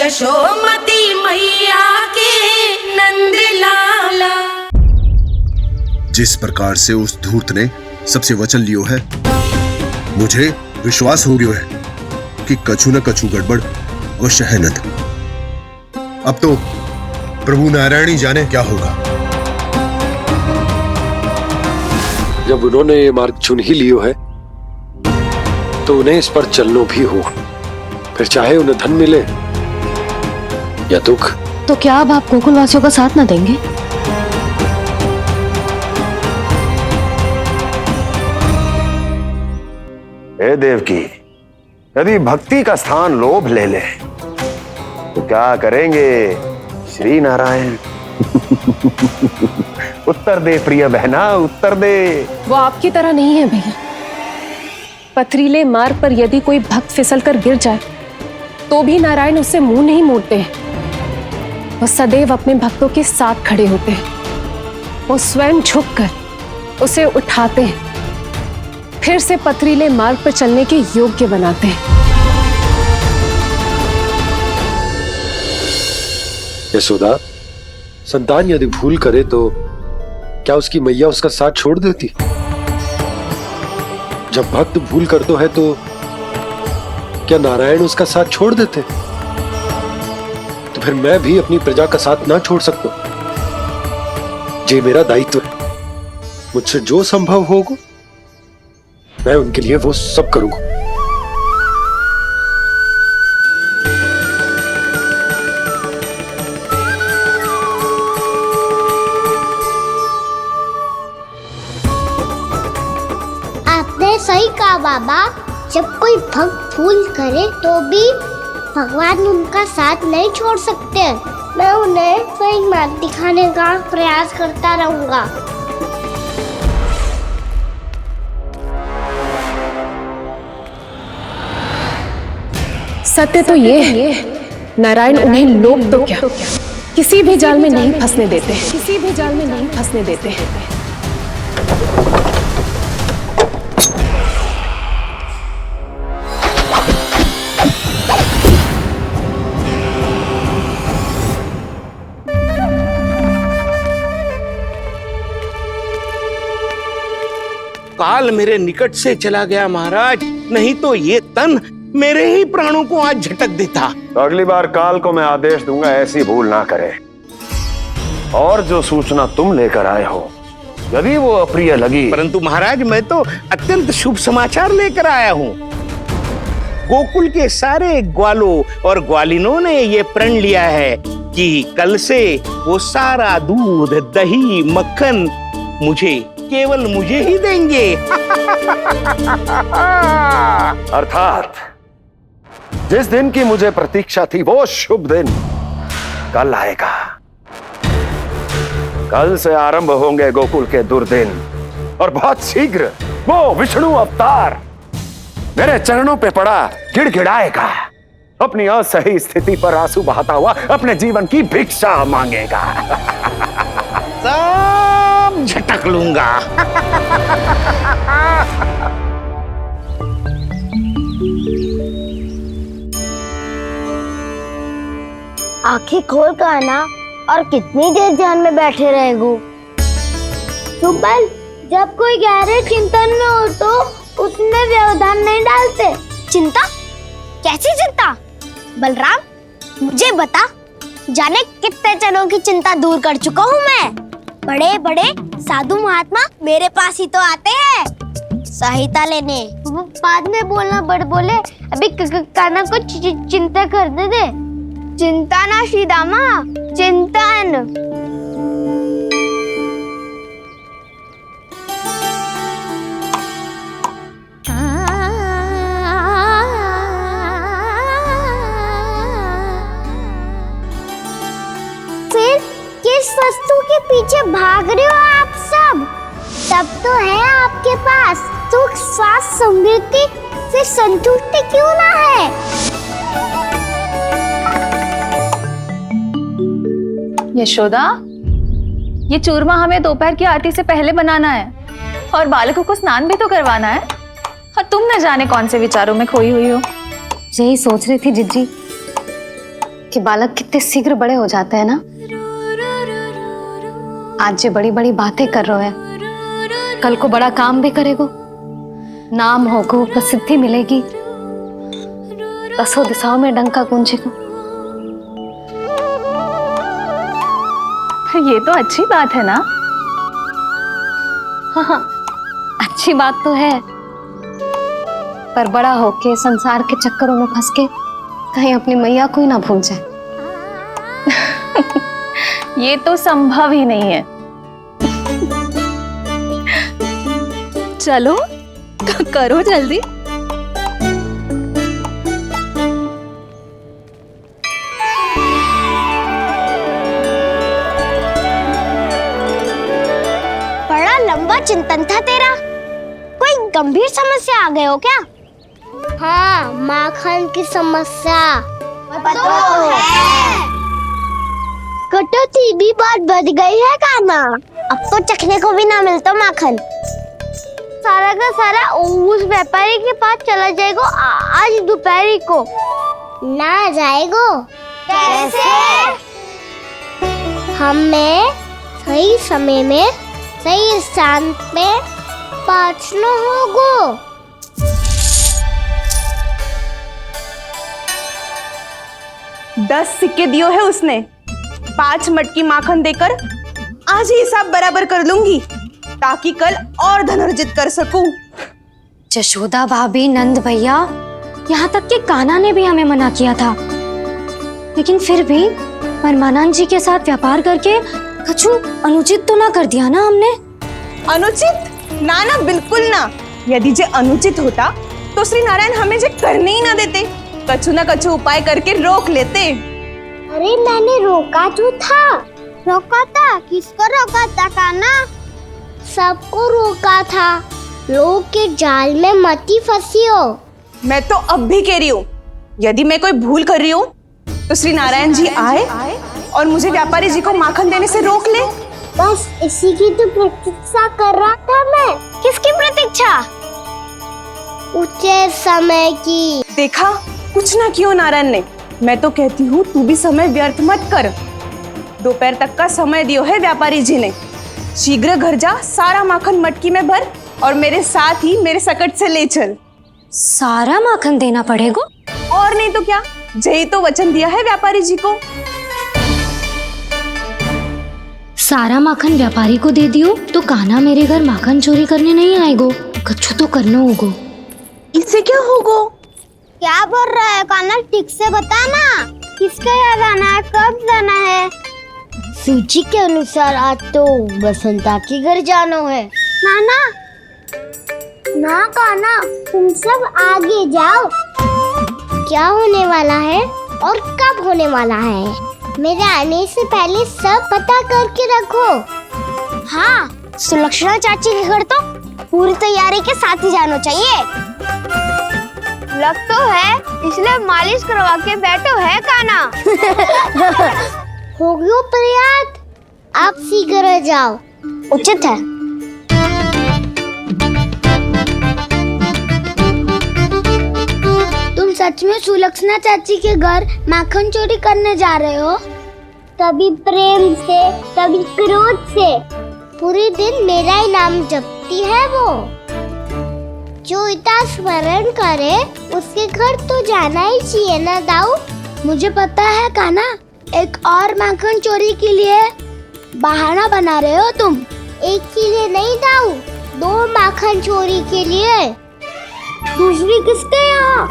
यशोमती मैया के नंद लाला। जिस प्रकार से उस धूर्त ने सबसे वचन लियो है, मुझे विश्वास हो गयो है कि कछु न कछु गड़बड़ अवश्य है नंद। अब तो प्रभु नारायण ही जाने क्या होगा। जब उन्होंने ये मार्ग चुन ही लियो है तो उन्हें इस पर चलना भी हो, फिर चाहे उन्हें धन मिले या दुख। तो क्या अब आप गोकुलवासियों का साथ ना देंगे? हे देवकी, यदि भक्ति का स्थान लोभ ले ले तो क्या करेंगे श्री नारायण? उत्तर दे प्रिय बहना, उत्तर दे। वो आपकी तरह नहीं है भैया। पथरीले मार्ग पर यदि कोई भक्त फिसल कर गिर जाए तो भी नारायण उससे मुंह नहीं मोड़ते हैं। वो सदैव अपने भक्तों के साथ खड़े होते हैं। वो स्वयं झुककर उसे उठाते हैं, फिर से पथरीले मार्ग पर चलने के योग्य बनाते हैं। यशोदा, संतान यदि भूल करे तो क्या उसकी मैया उसका साथ छोड़ देती? जब भक्त भूल करते है तो क्या नारायण उसका साथ छोड़ देते? तो फिर मैं भी अपनी प्रजा का साथ ना छोड़ सकता। ये मेरा दायित्व है। मुझसे जो संभव होगा मैं उनके लिए वो सब करूंगा। आपने सही कहा बाबा। जब कोई भक्त भूल करे तो भी भगवान उनका साथ नहीं छोड़ सकते। मैं उन्हें सही मार्ग दिखाने का प्रयास करता रहूंगा। सत्य तो ये है, नारायण उन्हें लोग तो क्या किसी भी जाल में नहीं फंसने देते, किसी भी जाल में नहीं फंसने देते हैं। काल मेरे निकट से चला गया महाराज, नहीं तो ये तन मेरे ही प्राणों को आज झटक देता। तो अगली बार काल को मैं आदेश दूंगा ऐसी भूल ना करे। और जो सूचना तुम लेकर आए हो यदि वो अप्रिय लगी, परंतु महाराज मैं तो अत्यंत शुभ समाचार लेकर आया हूँ। गोकुल के सारे ग्वालों और ग्वालिनों ने ये प्रण लिया है कि कल से वो सारा दूध, दही, मक्खन केवल मुझे ही देंगे। अर्थात जिस दिन की मुझे प्रतीक्षा थी वो शुभ दिन कल आएगा। कल से आरंभ होंगे गोकुल के दुर्दिन और बहुत शीघ्र वो विष्णु अवतार मेरे चरणों पे पड़ा गिड़गिड़ाएगा। अपनी असही स्थिति पर आंसू बहाता हुआ अपने जीवन की भिक्षा मांगेगा। सब झटक लूंगा। आंखें खोल कर आना। और कितनी देर ध्यान में बैठे रहेगो? सुबह जब कोई गहरे चिंतन में हो तो उसमें व्यवधान नहीं डालते। चिंता? कैसी चिंता? बलराम मुझे बता, जाने कितने जनों की चिंता दूर कर चुका हूँ मैं। बड़े बड़े साधु महात्मा मेरे पास ही तो आते हैं सहायता लेने। बाद में बोलना बड़ बोले, अभी काना को चिंता कर दे। चिंता ना श्रीदामा, चिंतन। फिर किस वस्तु के पीछे भाग रहे हो आप सब? तब तो है आपके पास सुख, स्वास्थ्य, समृद्धि, फिर संतुष्टि क्यों ना है? यशोदा, ये चूरमा हमें दोपहर की आरती से पहले बनाना है और बालकों को स्नान भी तो करवाना है। और तुम न जाने कौन से विचारों में खोई हुई हो। यही सोच रही थी जिज्जी कि बालक कितने शीघ्र बड़े हो जाते हैं ना। आज जो बड़ी बड़ी बातें कर रहे हैं, कल को बड़ा काम भी करेगो, नाम होगो, प्रसिद्धि मिलेगी, दसों दिशाओं में डंका गूंजेगा। ये तो अच्छी बात है ना। हाँ, अच्छी बात तो है, पर बड़ा होके संसार के चक्करों में फंस के कहीं अपनी मैया को ही ना भूल जाए। ये तो संभव ही नहीं है। चलो करो जल्दी। बड़ा लंबा चिंतन था तेरा। कोई गंभीर समस्या आ गए हो क्या? हाँ, माखन की समस्या तो है। कटौती भी बहुत बढ़ गई है काना। अब तो चखने को भी ना मिलता माखन। सारा का सारा उस व्यापारी के पास चला जाएगा आज दोपहर को। ना जाएगो? कैसे? हमें सही समय में सही स्थान पे पहुंचना होगा। 10 सिक्के दियो है उसने। 5 मटकी माखन देकर आज ही हिसाब बराबर कर लूंगी, ताकि कल और धन अर्जित कर सकूं। जशोदा भाभी, नंद भैया, यहाँ तक कि कान्हा ने भी हमें मना किया था, लेकिन फिर भी परमानंद जी के साथ व्यापार करके कछु अनुचित तो ना कर दिया ना हमने? अनुचित? ना ना, बिल्कुल ना। यदि जे अनुचित होता तो श्री नारायण हमें जे करने ही ना देते, कछु ना कछु उपाय करके रोक लेते। अरे मैंने रोका तो था। रोका था? किसको रोका था कान्हा? सबको रोका था। लोग के जाल में मती फंसी हो। मैं तो अब भी कह रही हूँ, यदि मैं कोई भूल कर रही हूँ तो श्री नारायण जी आए और मुझे व्यापारी जी को माखन देने से रोक ले। बस इसी की तो प्रतीक्षा कर रहा था मैं। किसकी प्रतीक्षा? उचित समय की। देखा, कुछ ना क्यों नारायण ने। मैं तो कहती हूँ तू भी समय व्यर्थ मत कर। दोपहर तक का समय दियो है व्यापारी जी ने। शीघ्र घर जा, सारा माखन मटकी में भर और मेरे साथ ही मेरे सकट से ले चल। सारा माखन देना पड़ेगा? और नहीं तो क्या, जय तो वचन दिया है व्यापारी जी को। सारा माखन व्यापारी को दे दियो तो कान्हा मेरे घर माखन चोरी करने नहीं आएगो। कछु तो करना होगा। इससे क्या होगा? क्या बोल रहा है कान्हा? ठीक से बता ना। किसका यहाँ जाना है, कब जाना है? सूची के अनुसार आज तो बसंता के घर जाना है। नाना, ना कान्हा, तुम सब आगे जाओ। क्या होने वाला है और कब होने वाला है, मेरे आने से पहले सब पता करके रखो। हाँ, सुलक्षणा चाची के घर तो पूरी तैयारी के साथ ही जाना चाहिए। लग तो है, इसलिए मालिश करवा के बैठो है कान्हा। हो गयो प्रयास, आप शीघ्र जाओ, उचित है। तुम सच में सुलक्षणा चाची के घर माखन चोरी करने जा रहे हो? कभी प्रेम से, कभी क्रोध से, पूरे दिन मेरा ही नाम जपती है वो। जो इतना स्मरण करे उसके घर तो जाना ही चाहिए ना दाऊ। मुझे पता है कान्हा, एक और माखन चोरी के लिए बहाना बना रहे हो तुम। एक के लिए नहीं दाऊ, 2 माखन चोरी के लिए। दूसरी किसके यहाँ?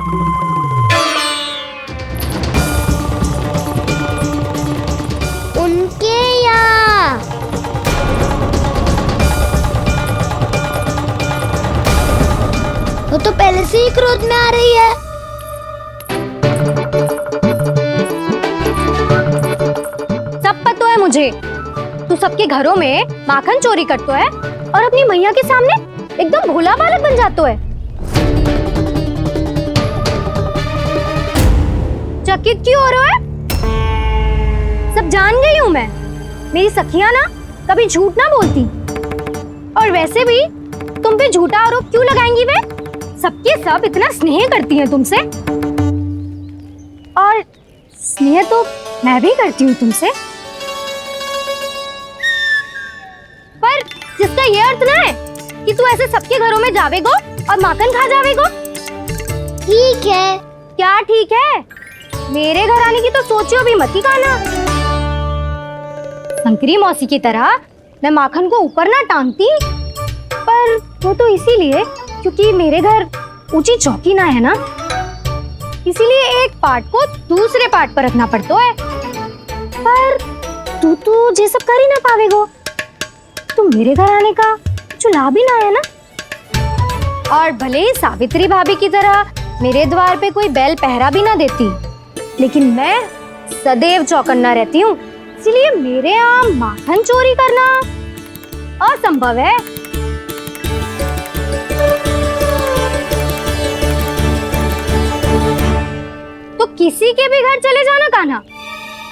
उनके यहाँ। वो तो पहले से ही क्रोध में आ रही है। सब पता है मुझे, तू सबके घरों में माखन चोरी करतो है और अपनी मैया के सामने एकदम भोला बालक बन जातो है। चकित क्यों हो रहा है? सब जान गई हूं मैं। मेरी सखियां ना कभी झूठ ना बोलती, और वैसे भी तुम पे झूठा आरोप क्यों लगाएंगी वे? सबके सब इतना स्नेह करती हैं तुमसे, और स्नेह तो मैं भी करती हूँ तुमसे, पर जिसका ये अर्थ ना है कि तू ऐसे सबके घरों में जावेगो और माखन खा जावेगो। ठीक है। क्या ठीक है? मेरे घर आने की तो सोचियो भी मत ही खाना। शंकरी मौसी की तरह मैं माखन को ऊपर ना टांगती, पर वो तो इसीलिए क्योंकि मेरे घर ऊंची चौकी ना है ना, इसीलिए एक पार्ट को दूसरे पार्ट पर रखना पड़ता है। पर तू ये सब कर ही ना पावेगो, तो मेरे घर आने का कुछ लाभ ही ना है ना। और भले ही सावित्री भाभी की तरह मेरे द्वार पे कोई बैल पहरा भी ना देती, लेकिन मैं सदैव चौकन्ना रहती हूँ, इसलिए मेरे यहाँ माखन चोरी करना असंभव है। तो किसी के भी घर चले जाना कान्हा,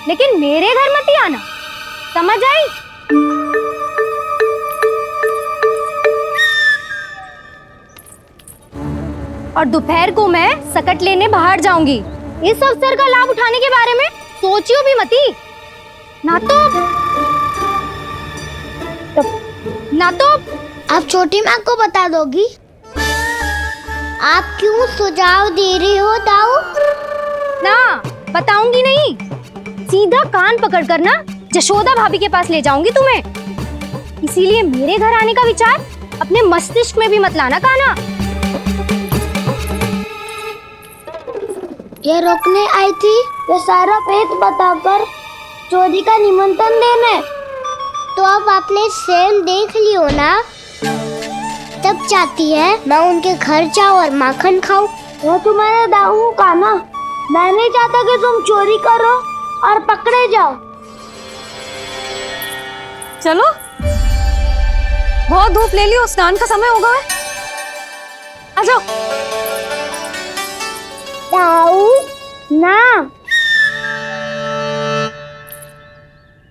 लेकिन मेरे घर मत ही आना, समझ आई? और दोपहर को मैं सकट लेने बाहर जाऊंगी। इस अवसर का लाभ उठाने के बारे में सोचियो भी मती, ना तो आप छोटी माँ को बता दोगी? आप क्यों सुझाव दे रही हो दाऊ? ना बताऊंगी नहीं, सीधा कान पकड़ कर ना जशोदा भाभी के पास ले जाऊंगी तुम्हें। इसीलिए मेरे घर आने का विचार अपने मस्तिष्क में भी मत लाना कान्हा। ये रोकने आई थी ये सारा पेट बताकर चोरी का निमंत्रण देने। तो अब आपने सेम देख लियो ना, तब चाहती है मैं उनके घर जाऊँ और माखन खाऊं। वो तुम्हारा दाऊ का ना, मैं नहीं चाहता कि तुम चोरी करो और पकड़े जाओ। चलो, बहुत धूप ले लियो, स्नान का समय होगा। आ जाओ। दाऊ ना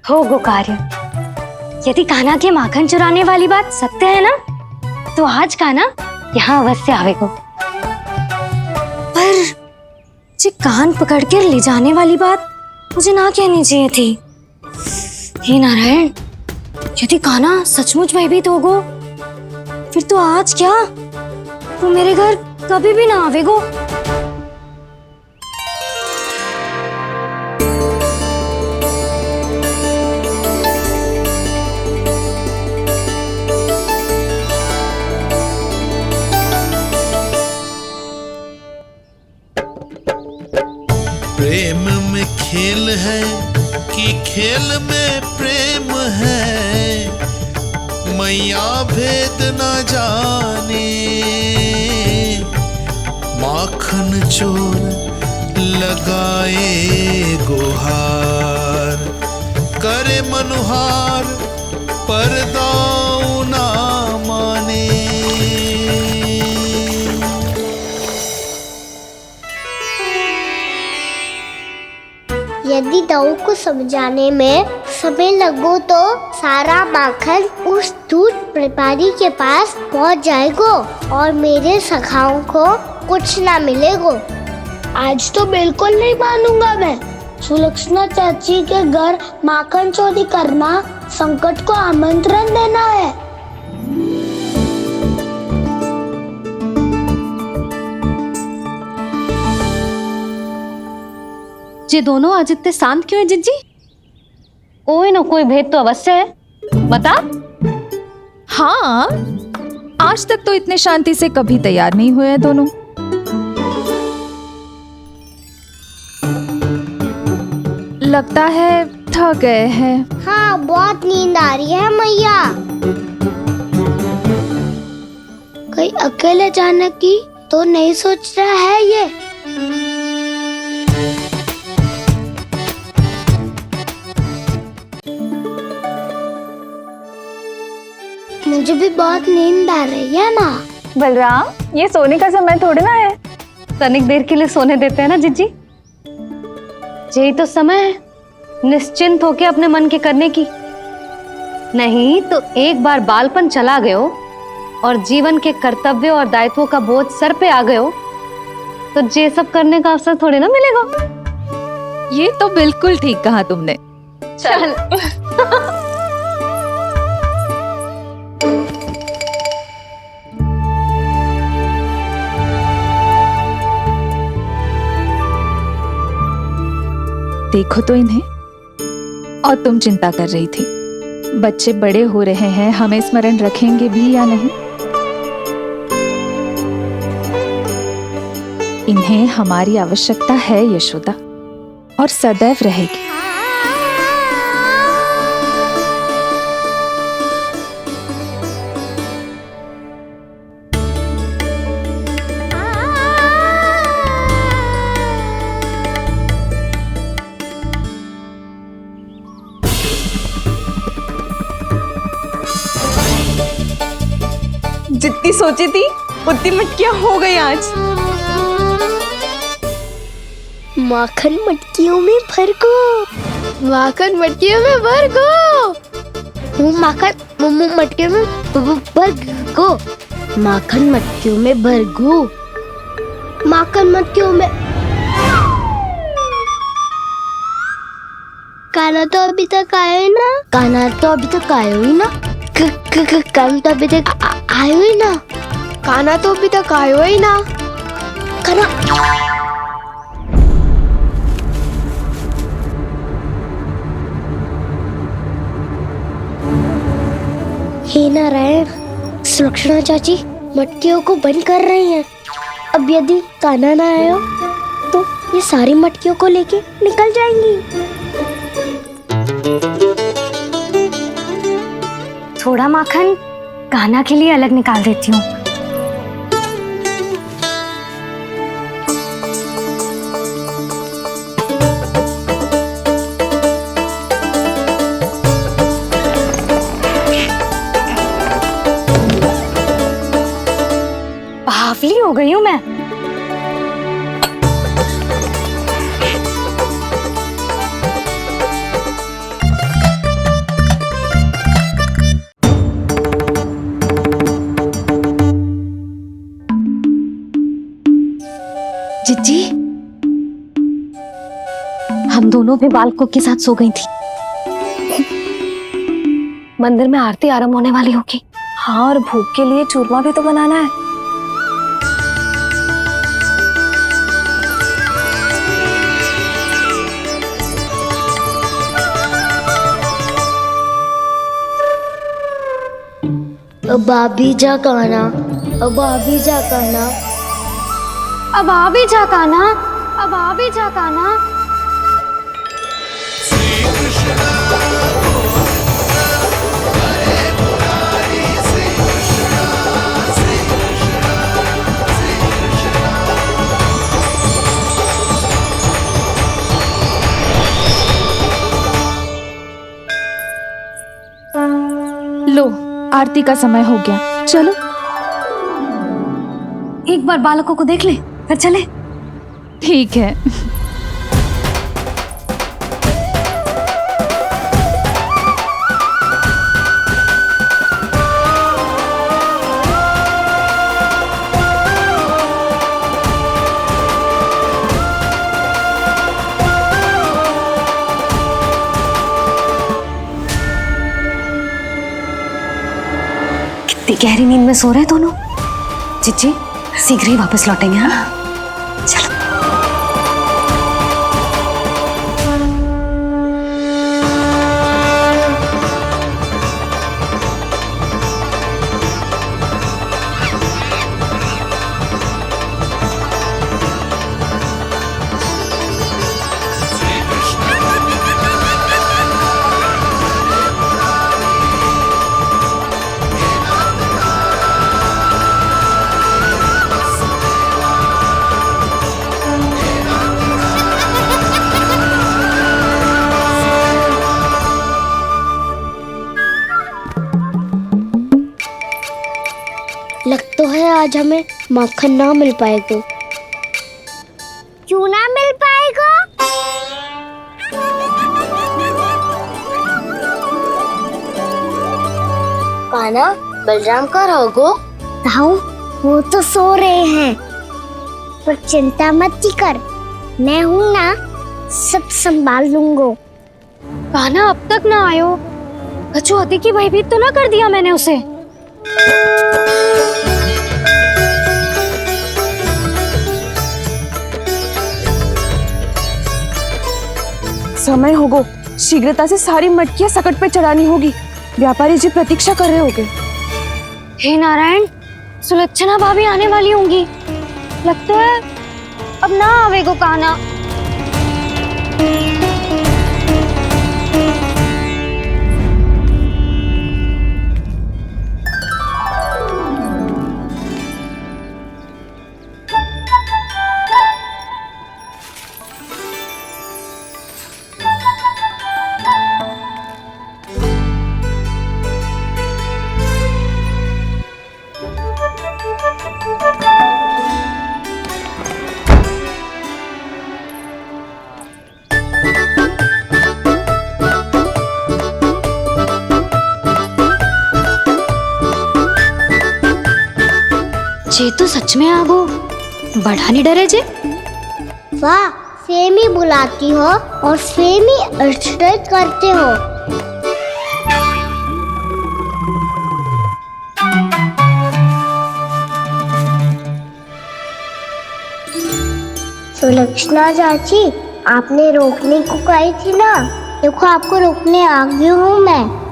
हो गो कार्य। यदि कान्हा के माखन चुराने वाली बात सत्य है ना, तो आज कान्हा यहाँ अवश्य आवेगो। पर जे कान पकड़ कर ले जाने वाली बात मुझे ना कहनी चाहिए थी। हे नारायण, यदि कान्हा सचमुच भयभीत होगो, फिर तो आज क्या, वो मेरे घर कभी भी ना आवेगो। प्रेम में खेल है कि खेल में प्रेम है, मैया भेद न जाने। माखन चोर लगाए गुहार, करे मनुहार पर दाऊ ना माने। यदि दाऊ को समझाने में समय लगो तो सारा माखन उस दूध व्यापारी के पास पहुंच जाएगो और मेरे सखाओं को कुछ ना मिलेगो। आज तो बिल्कुल नहीं मानूंगा मैं। सुलक्षणा चाची के घर माखन चोरी करना संकट को आमंत्रण देना है। ये दोनों आज इतने शांत क्यों है जिज्जी? कोई ना कोई भेद तो अवश्य है, बता। हाँ, आज तक तो इतने शांति से कभी तैयार नहीं हुए हैं दोनों। लगता है थक गए हैं। हाँ, बहुत नींद आ रही है मैया। कहीं अकेले जाने की तो नहीं सोच रहा है ये? मुझे भी बहुत नींद आ रही है ना। बलराम, ये सोने का समय थोड़ी ना है। तनिक देर के लिए सोने देते हैं ना जिज्जी। यही तो समय है निश्चिंत होके अपने मन के करने की। नहीं तो एक बार बालपन चला गयो और जीवन के कर्तव्यों और दायित्वों का बोझ सर पे आ गयो, तो ये सब करने का अवसर थोड़ी ना मिलेगा। ये तो बिल्कुल ठीक कहा तुमने। चल देखो तो इन्हें, और तुम चिंता कर रही थी बच्चे बड़े हो रहे हैं, हमें स्मरण रखेंगे भी या नहीं। इन्हें हमारी आवश्यकता है यशोदा, और सदैव रहेगी। जितनी सोची थी उतनी मटकियां हो गई आज। माखन मटकियों में भर को, माखन मटकियों में भर को, माखन मटकियों में भर को, माखन मटकियों में भर को, माखन मटकियों में। काना तो अभी तक आया ही ना, काना तो अभी तक आया ही ना, काना तो अभी तक आयो ही ना, काना तो अभी तक आयो ही ना, काना। हे नारायण, सुलक्षणा चाची मटकियों को बंद कर रही हैं। अब यदि कान्हा ना आया तो ये सारी मटकियों को लेके निकल जाएंगी। थोड़ा माखन कान्हा के लिए अलग निकाल देती हूँ। बावली हो गई हूँ मैं। जिज्जी, हम दोनों भी बालकों के साथ सो गई थी। मंदिर में आरती आरंभ होने वाली होगी। हाँ, और भूख के लिए चूरमा भी तो बनाना है। अब आभी जा कान्हा, अब आभी जा कान्हा, अब आ भी जा कान्हा, अब आ भी जा कान्हा। लो, आरती का समय हो गया, चलो। एक बार बालकों को देख ले, फिर चले। ठीक है। कितनी गहरी नींद में सो रहे दोनों। जिज्जी शीघ्र ही वापस लौटेंगे। हाँ, चलो। लग तो है आज हमें माखन ना मिल पाएगा। क्यों ना मिल पाएगा? कान्हा, बलराम का रहोगो? ताऊ, वो तो सो रहे हैं, पर चिंता मत कर, मैं हूँ ना, सब संभाल लूंगा। कान्हा अब तक ना आयो, कछु अति की भयभीत तो ना कर दिया मैंने उसे? समय होगो, शीघ्रता से सारी मटकियां सकट पे चढ़ानी होगी। व्यापारी जी प्रतीक्षा कर रहे होंगे। हे नारायण, सुलक्षणा भाभी आने वाली होंगी। लगता है अब ना आवेगो कान्हा। जे तो सच में आगो, बड़ा नहीं डरे जे। वाह, सेम ही बुलाती हो और सेम ही अर्चना करते हो। सुलक्षणा चाची, आपने रोकने को कही थी ना, देखो आपको रोकने आ गई हूँ मैं।